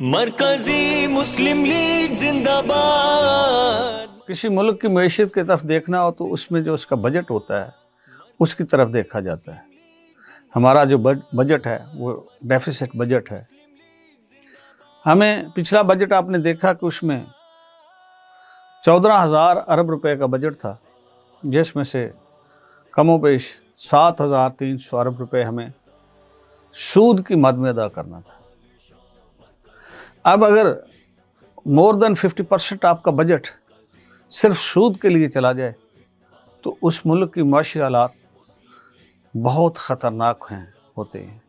मरकजी मुस्लिम लीग जिंदाबाद। किसी मुल्क की मईशत की तरफ देखना हो तो उसमें जो उसका बजट होता है उसकी तरफ देखा जाता है। हमारा जो बजट है वो डेफिसिट बजट है। हमें पिछला बजट आपने देखा कि उसमें 14,000 अरब रुपए का बजट था, जिसमें से कमोबेश 7,300 अरब रुपए हमें सूद की मद में अदा करना था। अब अगर मोर देन 50% आपका बजट सिर्फ सूद के लिए चला जाए तो उस मुल्क की माशी हालात बहुत ख़तरनाक होते हैं।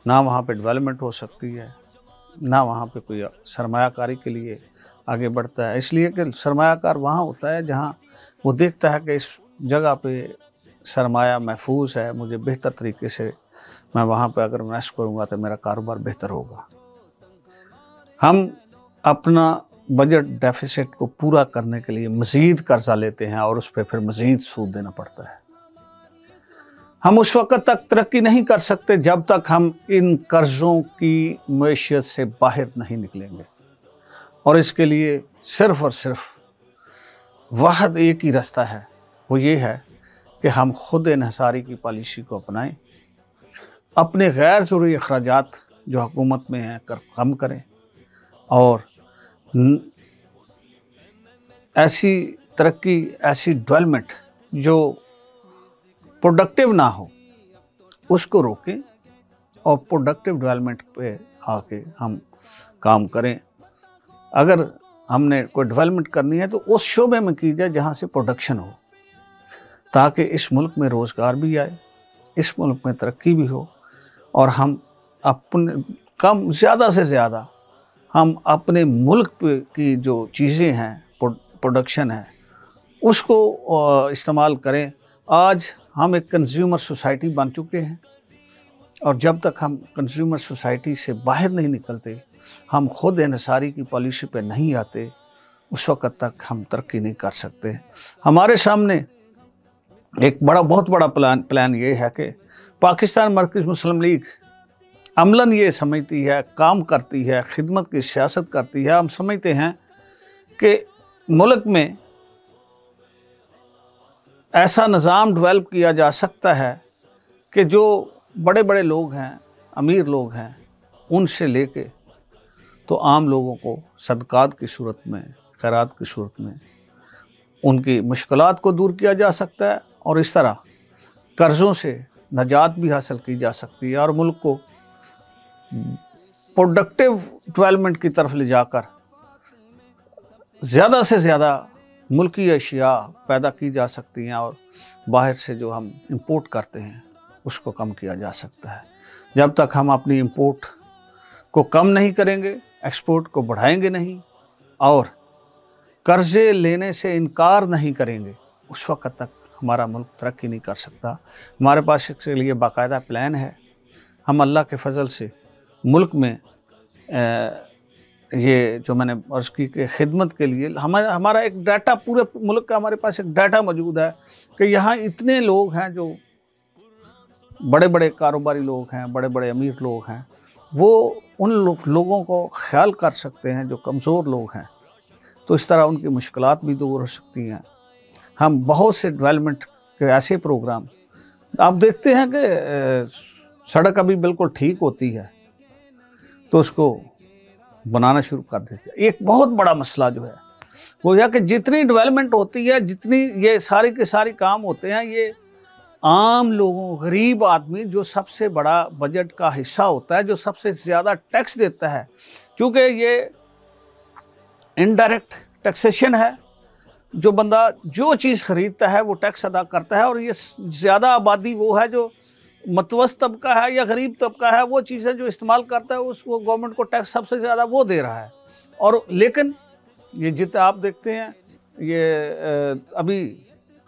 ना वहाँ पे डेवलपमेंट हो सकती है, ना वहाँ पे कोई सरमायाकारी के लिए आगे बढ़ता है। इसलिए कि सरमायाकार वहाँ होता है जहाँ वो देखता है कि इस जगह पे सरमाया महफूज है, मुझे बेहतर तरीके से मैं वहाँ पे अगर इन्वेस्ट करूँगा तो मेरा कारोबार बेहतर होगा। हम अपना बजट डेफिसिट को पूरा करने के लिए मज़ीद कर्जा लेते हैं और उस पर फिर मज़ीद सूद देना पड़ता है। हम उस वक़्त तक तरक्की नहीं कर सकते जब तक हम इन कर्ज़ों की मईशत से बाहर नहीं निकलेंगे, और इसके लिए सिर्फ़ और सिर्फ वाहिद एक ही रास्ता है, वो ये है कि हम खुद इन्हिसारी की पॉलिसी को अपनाएं, अपने गैर ज़रूरी अखराजात जो हुकूमत में हैं कम करें, और ऐसी तरक्की, ऐसी डेवलपमेंट जो प्रोडक्टिव ना हो उसको रोकें और प्रोडक्टिव डेवलपमेंट पे आके हम काम करें। अगर हमने कोई डेवलपमेंट करनी है तो उस शोबे में की जाए जहाँ से प्रोडक्शन हो, ताकि इस मुल्क में रोज़गार भी आए, इस मुल्क में तरक्की भी हो, और हम अपने ज़्यादा से ज़्यादा हम अपने मुल्क की जो चीज़ें हैं, प्रोडक्शन है, उसको इस्तेमाल करें। आज हम एक कंज्यूमर सोसाइटी बन चुके हैं, और जब तक हम कंज्यूमर सोसाइटी से बाहर नहीं निकलते, हम खुद इन्हिसारी की पॉलिसी पे नहीं आते, उस वक़्त तक हम तरक्की नहीं कर सकते। हमारे सामने एक बहुत बड़ा प्लान ये है कि पाकिस्तान मरकज़ी मुस्लिम लीग अमलन ये समझती है, काम करती है, खिदमत की सियासत करती है। हम समझते हैं कि मुल्क में ऐसा निज़ाम डेवलप किया जा सकता है कि जो बड़े बड़े लोग हैं, अमीर लोग हैं, उनसे लेके तो आम लोगों को सदक़ात की सूरत में, खैरात की सूरत में उनकी मुश्किलात को दूर किया जा सकता है, और इस तरह कर्ज़ों से नजात भी हासिल की जा सकती है, और मुल्क को प्रोडक्टिव डेवलपमेंट की तरफ ले जाकर ज़्यादा से ज़्यादा मुल्की अशिया पैदा की जा सकती हैं, और बाहर से जो हम इंपोर्ट करते हैं उसको कम किया जा सकता है। जब तक हम अपनी इंपोर्ट को कम नहीं करेंगे, एक्सपोर्ट को बढ़ाएंगे नहीं, और कर्ज़े लेने से इनकार नहीं करेंगे, उस वक़्त तक हमारा मुल्क तरक्की नहीं कर सकता। हमारे पास इसके लिए बाकायदा प्लान है। हम अल्लाह के फजल से मुल्क में ये जो मैंने अर्ज़ की कि खिदमत के लिए हमारा एक डाटा, पूरे मुल्क का हमारे पास एक डाटा मौजूद है कि यहाँ इतने लोग हैं जो बड़े बड़े कारोबारी लोग हैं, बड़े बड़े अमीर लोग हैं, वो उन लोगों को ख्याल कर सकते हैं जो कमज़ोर लोग हैं, तो इस तरह उनकी मुश्किलात भी दूर हो सकती हैं। हम बहुत से डेवलपमेंट के ऐसे प्रोग्राम आप देखते हैं कि सड़क अभी बिल्कुल ठीक होती है तो उसको बनाना शुरू कर देते हैं। एक बहुत बड़ा मसला जो है वो यह कि जितनी डेवलपमेंट होती है, जितनी ये सारे के सारे काम होते हैं, ये आम लोगों, गरीब आदमी जो सबसे बड़ा बजट का हिस्सा होता है, जो सबसे ज़्यादा टैक्स देता है, क्योंकि ये इनडायरेक्ट टैक्सेशन है, जो बंदा जो चीज़ ख़रीदता है वो टैक्स अदा करता है, और ये ज़्यादा आबादी वो है जो मतवस्त तबका है या गरीब तबका है, वो चीज़ें जो इस्तेमाल करता है उसको गवर्नमेंट को टैक्स सबसे ज़्यादा वो दे रहा है। और लेकिन ये जितना आप देखते हैं, ये अभी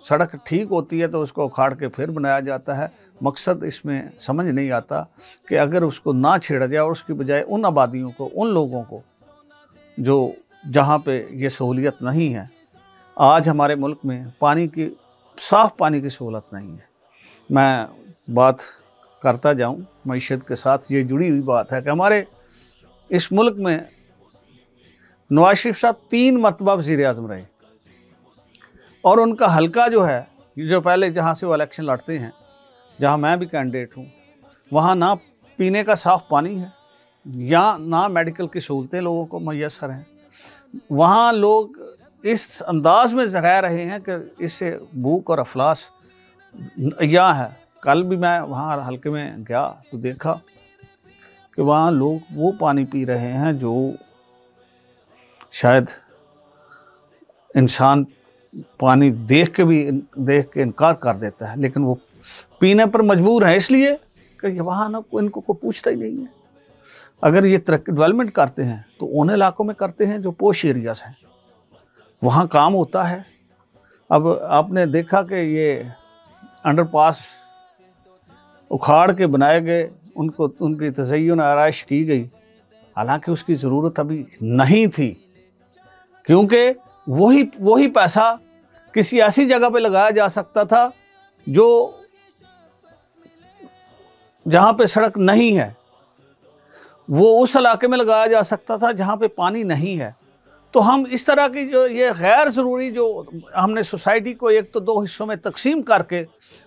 सड़क ठीक होती है तो उसको उखाड़ के फिर बनाया जाता है। मकसद इसमें समझ नहीं आता कि अगर उसको ना छेड़ा जाए और उसकी बजाय उन आबादियों को, उन लोगों को जो जहाँ पे ये सहूलियत नहीं है, आज हमारे मुल्क में पानी की, साफ़ पानी की सहूलत नहीं है। मैं बात करता जाऊं, मईशत के साथ ये जुड़ी हुई बात है कि हमारे इस मुल्क में नवाज शरीफ साहब 3 मरतबा वज़ीर आज़म रहे और उनका हलका जो है, जो पहले जहाँ से वो इलेक्शन लड़ते हैं, जहाँ मैं भी कैंडिडेट हूँ, वहाँ ना पीने का साफ़ पानी है, या ना मेडिकल की सहूलतें लोगों को मैसर हैं। वहाँ लोग इस अंदाज में रह रहे हैं कि इससे भूख और अफलास या है। कल भी मैं वहाँ हल्के में गया तो देखा कि वहाँ लोग वो पानी पी रहे हैं जो शायद इंसान पानी देख के इनकार कर देता है, लेकिन वो पीने पर मजबूर है, इसलिए कि वहाँ ना इनको कोई पूछता ही नहीं है। अगर ये तरक्की डेवलपमेंट करते हैं तो उन इलाकों में करते हैं जो पोश एरियाज हैं, वहाँ काम होता है। अब आपने देखा कि ये अंडरपास उखाड़ के बनाए गए, उनको उनकी तज़य्युन आराइश की गई, हालांकि उसकी ज़रूरत अभी नहीं थी, क्योंकि वही पैसा किसी ऐसी जगह पे लगाया जा सकता था जो जहाँ पे सड़क नहीं है, वो उस इलाके में लगाया जा सकता था जहाँ पे पानी नहीं है। तो हम इस तरह की जो ये गैर ज़रूरी जो हमने सोसाइटी को एक तो 2 हिस्सों में तकसीम करके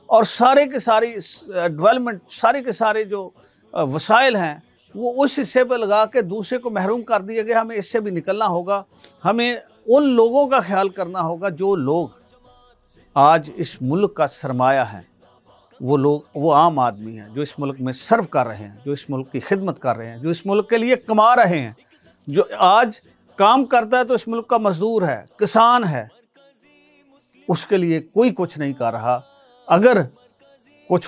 और सारे के सारी डेवलपमेंट, सारे के सारे जो वसाइल हैं वो उस हिस्से पर लगा के दूसरे को महरूम कर दिया गया। हमें इससे भी निकलना होगा। हमें उन लोगों का ख्याल करना होगा जो लोग आज इस मुल्क का सरमाया है, वो लोग, वो आम आदमी हैं जो इस मुल्क में सर्व कर रहे हैं, जो इस मुल्क की खिदमत कर रहे हैं, जो इस मुल्क के लिए कमा रहे हैं। जो आज काम करता है तो इस मुल्क का मजदूर है, किसान है, उसके लिए कोई कुछ नहीं कर रहा। अगर कुछ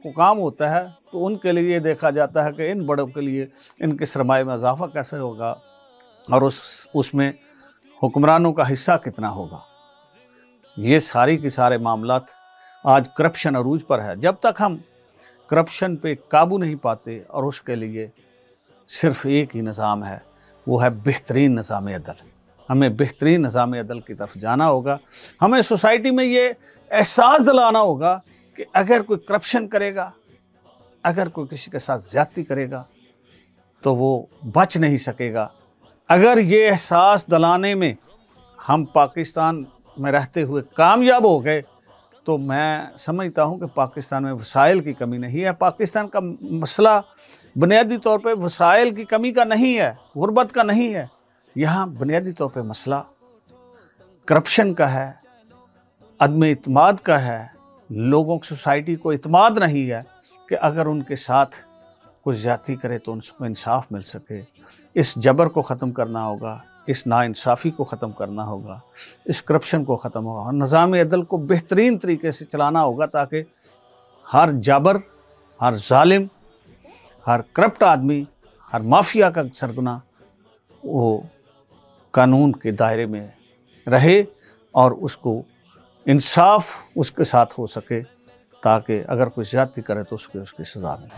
काम होता है तो उनके लिए देखा जाता है कि इन बड़ों के लिए इनके सरमाए में इजाफा कैसे होगा और उसमें हुक्मरानों का हिस्सा कितना होगा। ये सारी की सारे मामलात आज करप्शन अरूज पर है। जब तक हम करप्शन पे काबू नहीं पाते, और उसके लिए सिर्फ एक ही निज़ाम है, वो है बेहतरीन निज़ाम अदल। हमें बेहतरीन निज़ाम अदल की तरफ जाना होगा। हमें सोसाइटी में ये एहसास दिलाना होगा कि अगर कोई करप्शन करेगा, अगर कोई किसी के साथ ज़्यादती करेगा तो वो बच नहीं सकेगा। अगर ये एहसास दिलाने में हम पाकिस्तान में रहते हुए कामयाब हो गए तो मैं समझता हूँ कि पाकिस्तान में वसाइल की कमी नहीं है। पाकिस्तान का मसला बुनियादी तौर पे वसाइल की कमी का नहीं है, गुर्बत का नहीं है। यहाँ बुनियादी तौर पे मसला करप्शन का है, अदम इत्माद का है। लोगों की सोसाइटी को इत्माद नहीं है कि अगर उनके साथ कोई ज़्यादती करे तो उनको इंसाफ मिल सके। इस जबर को ख़त्म करना होगा, इस नाइंसाफ़ी को ख़त्म करना होगा, इस करप्शन को ख़त्म होगा, निज़ाम अदल को बेहतरीन तरीके से चलाना होगा ताकि हर जाबर, हर जालिम, हर करप्ट आदमी, हर माफिया का सरगना वो कानून के दायरे में रहे और उसको इंसाफ उसके साथ हो सके, ताकि अगर कोई ज़्यादती करे तो उसकी सज़ा मिले।